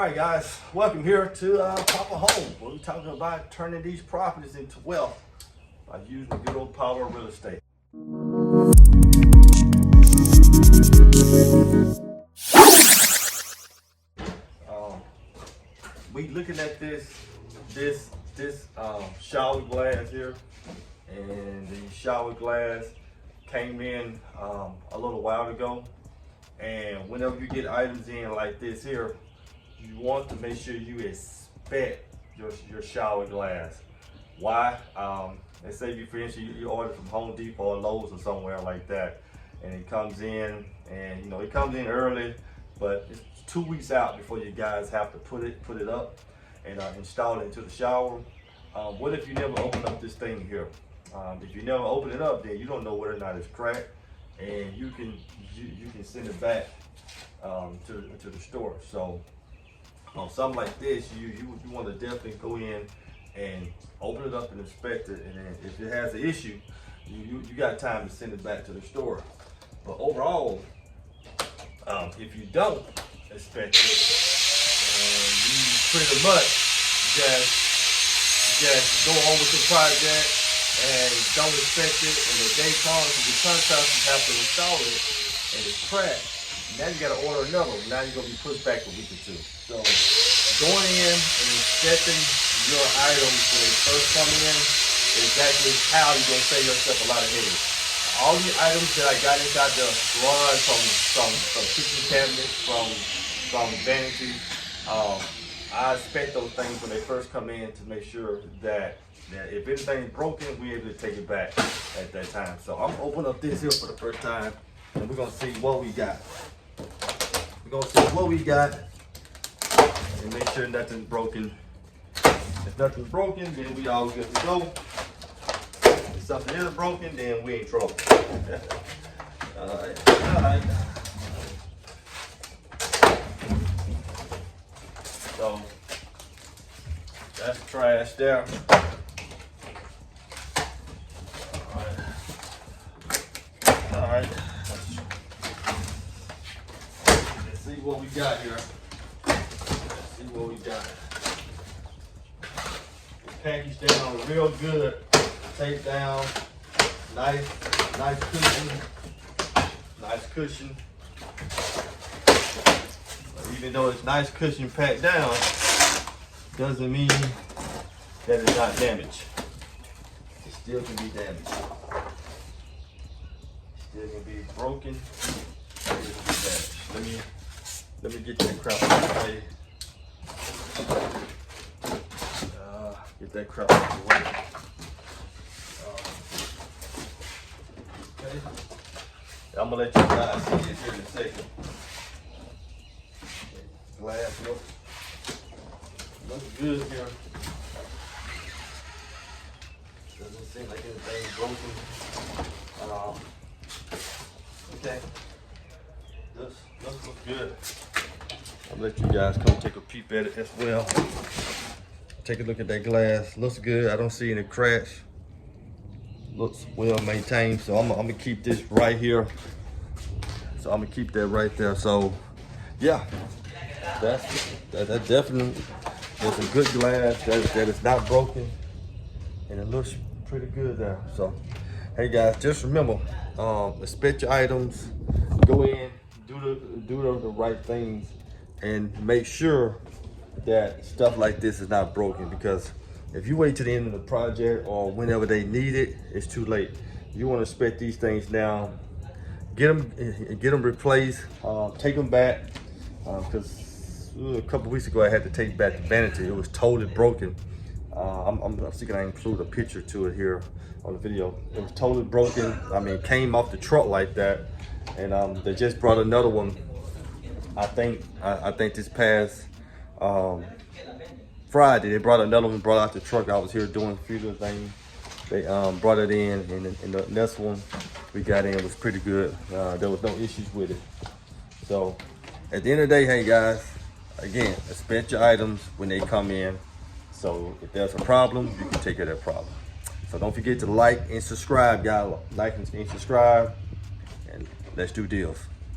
Alright guys, welcome here to Papa Home. We're talking about turning these properties into wealth by using the good old power of real estate. We looking at this shower glass here, and the shower glass came in a little while ago. And whenever you get items in like this here, you want to make sure you inspect your shower glass. Why? Let's say you, for instance, you order from Home Depot or Lowe's or somewhere like that, and it comes in, and it comes in early, but it's 2 weeks out before you guys have to put it up and install it into the shower. What if you never open up this thing here? If you never open it up, then you don't know whether or not it's cracked, and you can send it back to the store. So on something like this, you want to definitely go in and open it up and inspect it, and then if it has an issue, you got time to send it back to the store. But overall, if you don't inspect it, you pretty much just go on with the project and don't inspect it, and the day comes and the contractors have to install it and it's cracked. Now you gotta order another one. Now you're gonna be pushed back a week or two. So going in and inspecting your items when they first come in is exactly how you're gonna save yourself a lot of headaches. All the items that I got inside the garage, from kitchen cabinets, from vanity, I inspect those things when they first come in to make sure that if anything's broken, we're able to take it back at that time. So I'm gonna open up this here for the first time, and we're gonna see what we got. We're gonna see what we got and make sure nothing's broken. If nothing's broken, then we all good to go. If something is broken, then we in trouble. Alright. So that's trash there. Alright. Let's see what we got here. Let's see what we got. Packaged down real good. Tape down. Nice cushion. Even though it's nice cushion packed down, doesn't mean that it's not damaged. It still can be damaged. Still can be broken. Still can be damaged. Let me get that crap out of the way. Get that crap out of the way. Okay. I'm gonna let you guys see this here in a second. Glass looks good here. Doesn't seem like anything's broken. Okay. This looks good. I'll let you guys come take a peep at it as well. Take a look at that glass. Looks good. I don't see any cracks. Looks well maintained. So I'm gonna keep this right here. So I'm gonna keep that right there. So yeah, that definitely is a good glass that is not broken, and it looks pretty good there. So hey guys, just remember, inspect your items, go in, do the right things, and make sure that stuff like this is not broken, because if you wait to the end of the project or whenever they need it, it's too late. You want to inspect these things now, get them replaced, take them back, because a couple weeks ago I had to take back the vanity. It was totally broken. I'm thinking I include a picture to it here on the video. It was totally broken. I mean, it came off the truck like that, and they just brought another one. I think this past Friday they brought another one, brought out the truck. I was here doing a few little things. They brought it in, and the next one we got in was pretty good. There was no issues with it. So at the end of the day, hey guys, again, inspect your items when they come in. So if there's a problem, you can take care of that problem. So don't forget to like and subscribe, guys. Like and subscribe, and let's do deals.